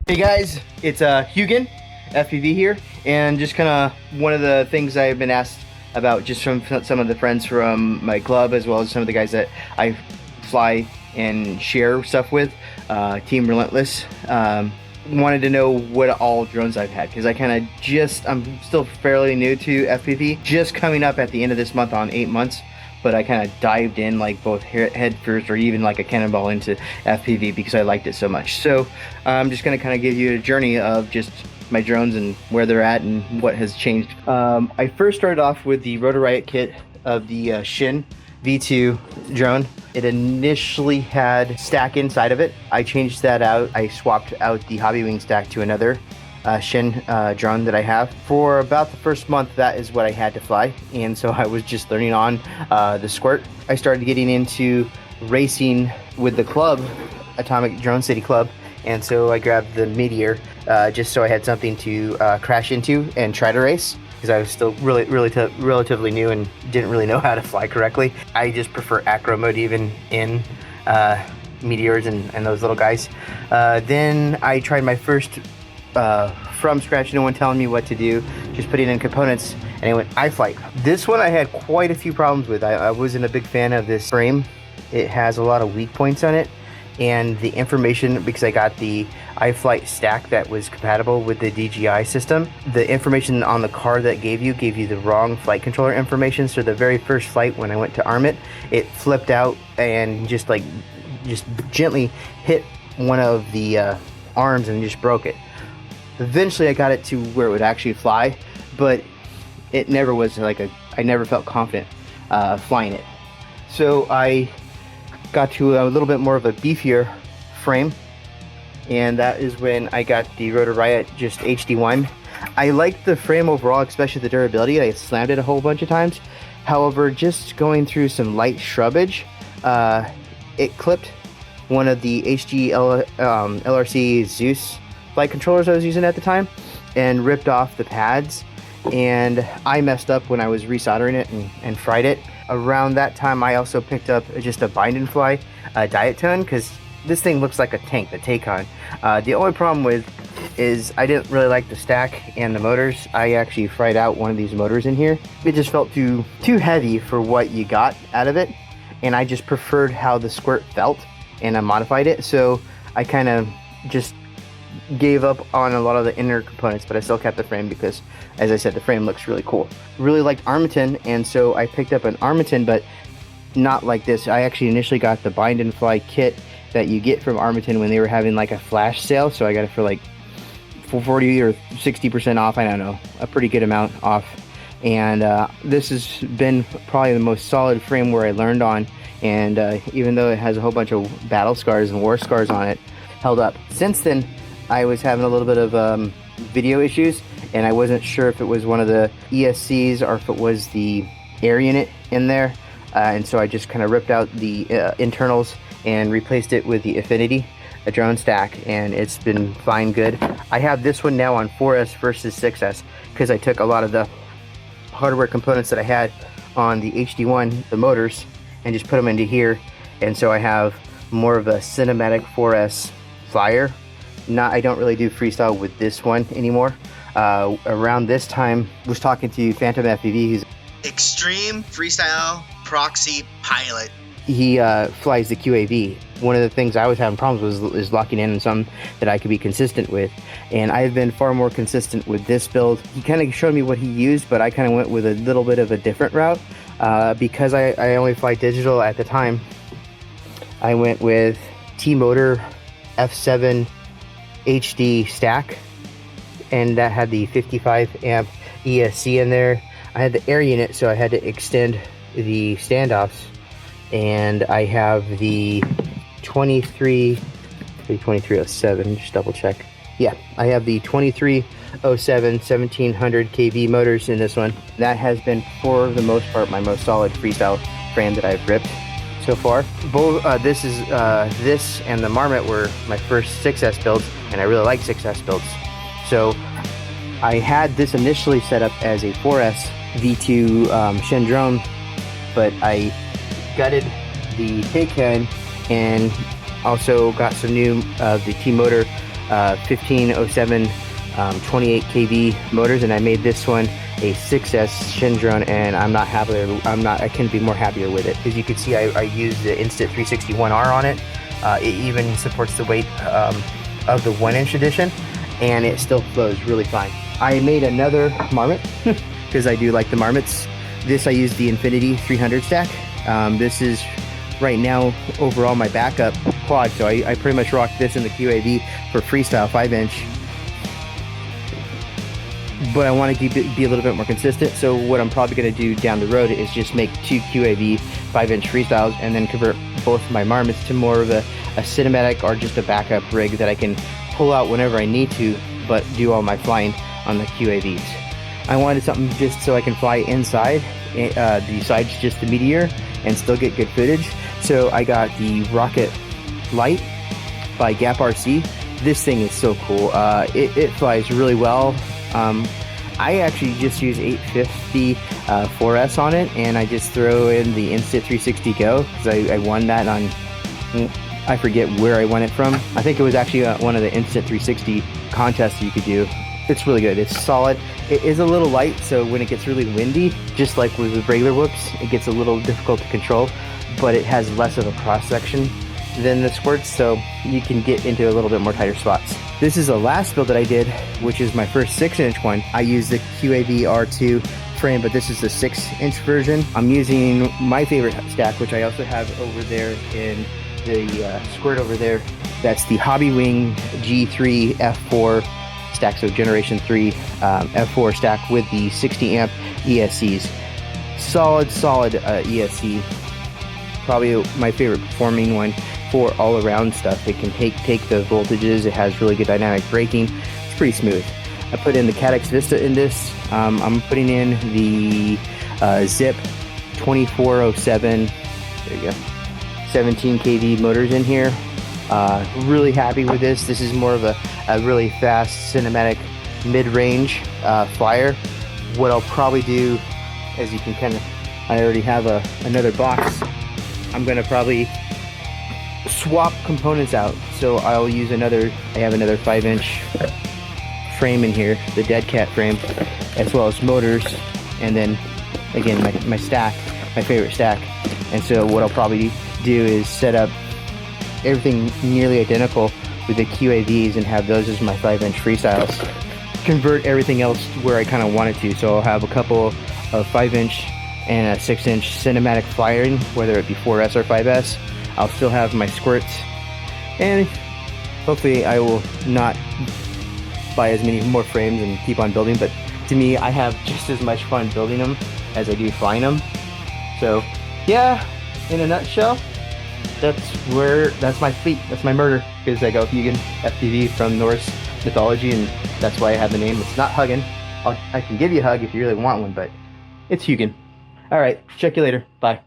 Hey guys, it's Huginn, FPV here, and just kind of one of the things I've been asked about just from some of the friends from my club, as well as some of the guys that I fly and share stuff with, Team Relentless, wanted to know what all drones I've had, because I'm still fairly new to FPV, just coming up at the end of this month on 8 months. But I kind of dived in like both head first or even like a cannonball into FPV because I liked it so much. So I'm just going to kind of give you a journey of just my drones and where they're at and what has changed. I first started off with the Rotor Riot kit of the Huginn V2 drone. It initially had stack inside of it. I changed that out. I swapped out the Hobbywing stack to another Huginn drone that I have. For about the first month, that is what I had to fly, and so I was just learning on the squirt. I started getting into racing with the club, Atomic Drone City Club, and so I grabbed the Meteor just so I had something to crash into and try to race, because I was still relatively new and didn't really know how to fly correctly. I just prefer acro mode even in Meteors and those little guys. Then I tried my first from scratch, no one telling me what to do, just putting in components, and it went iFlight. This one I had quite a few problems with. I wasn't a big fan of this frame. It has a lot of weak points on it, and the information, because I got the iFlight stack that was compatible with the DJI system, the information on the card that gave you the wrong flight controller information. So the very first flight when I went to arm it, it flipped out and just gently hit one of the arms and just broke it. Eventually I got it to where it would actually fly, but it never was I never felt confident flying it. So I got to a little bit more of a beefier frame, and that is when I got the Rotor Riot just HD1. I liked the frame overall, especially the durability. I slammed it a whole bunch of times. However, just going through some light shrubbage, it clipped one of the LRC Zeus flight controllers I was using at the time and ripped off the pads, and I messed up when I was resoldering it and fried it. Around that time I also picked up just a bind and fly diet tone, because this thing looks like a tank, the Tacon. The only problem with is I didn't really like the stack and the motors. I actually fried out one of these motors in here. It just felt too heavy for what you got out of it, and I just preferred how the squirt felt, and I modified it. So I kind of just gave up on a lot of the inner components, but I still kept the frame because, as I said, the frame looks really cool. Really liked Armaton, and so I picked up an Armaton, but not like this. I actually initially got the bind and fly kit that you get from Armaton when they were having like a flash sale, so I got it for like 40 or 60% off, I don't know, a pretty good amount off. And this has been probably the most solid frame where I learned on, and even though it has a whole bunch of battle scars and war scars on it, held up. Since then I was having a little bit of video issues, and I wasn't sure if it was one of the ESCs or if it was the air unit in there, and so I just kind of ripped out the internals and replaced it with the Affinity, a drone stack, and it's been fine good. I have this one now on 4S versus 6S because I took a lot of the hardware components that I had on the HD1, the motors, and just put them into here, and so I have more of a cinematic 4S flyer. I don't really do freestyle with this one anymore. Around this time, I was talking to Phantom FPV, who's Extreme Freestyle Proxy Pilot. He flies the QAV. One of the things I was having problems with is locking in something that I could be consistent with, and I've been far more consistent with this build. He kind of showed me what he used, but I kind of went with a little bit of a different route because I only fly digital at the time. I went with T-Motor F7 HD stack, and that had the 55 amp ESC in there. I had the air unit, so I had to extend the standoffs, and I have the 2307, just double check. Yeah, I have the 2307 1700 kV motors in this one. That has been, for the most part, my most solid freestyle frame that I've ripped so far. Both this and the Marmot were my first 6S builds, and I really like 6S builds. So I had this initially set up as a 4S V2 Huginn drone, but I gutted the Huginn and also got some new the T-Motor 1507 28 kV motors, and I made this one a 6S shin drone, and I couldn't be more happier with it. As you can see, I used the Instant 361R on it. It even supports the weight of the 1-inch edition, and it still flows really fine. I made another Marmot because I do like the Marmots. This I used the Infinity 300 stack. This is right now overall my backup quad, so I pretty much rock this in the QAV for freestyle 5-inch. But I want to be a little bit more consistent, so what I'm probably going to do down the road is just make 2 QAV 5-inch freestyles and then convert both of my Marmots to more of a cinematic or just a backup rig that I can pull out whenever I need to, but do all my flying on the QAVs. I wanted something just so I can fly inside, besides just the Meteor, and still get good footage. So I got the Rocket Light by Gap RC. This thing is so cool. It flies really well. I actually just use 850 4S on it, and I just throw in the Instant 360 Go because I won that on, I forget where I won it from. I think it was actually one of the Instant 360 contests you could do. It's really good. It's solid. It is a little light, so when it gets really windy, just like with regular whoops, it gets a little difficult to control, but it has less of a cross section than the squirts, so you can get into a little bit more tighter spots. This is the last build that I did, which is my first 6-inch one. I used the QAV R2 frame, but this is the 6-inch version. I'm using my favorite stack, which I also have over there in the squirt over there. That's the Hobbywing G3 F4 stack, so generation 3 F4 stack with the 60 amp ESCs. Solid ESC. Probably my favorite performing one for all around stuff. It can take the voltages. It has really good dynamic braking. It's pretty smooth. I put in the Cadex Vista in this. I'm putting in the Zip 2407. There you go. 17 kV motors in here. Really happy with this. This is more of a really fast cinematic mid-range flyer. What I'll probably do, as you can kind of, I already have another box. I'm gonna probably swap components out. So I'll use I have another 5-inch frame in here, the Dead Cat frame, as well as motors, and then again my stack, my favorite stack. And so what I'll probably do is set up everything nearly identical with the QAVs and have those as my 5-inch freestyles. Convert everything else where I kind of want it to. So I'll have a couple of 5-inch and a 6-inch cinematic flying, whether it be 4S or 5S. I'll still have my squirts, and hopefully I will not buy as many more frames and keep on building, but to me, I have just as much fun building them as I do flying them. So yeah, in a nutshell, that's my fleet, that's my murder, because I go Huginn FPV from Norse mythology, and that's why I have the name. It's not Huginn. I can give you a hug if you really want one, but it's Huginn. Alright, check you later. Bye.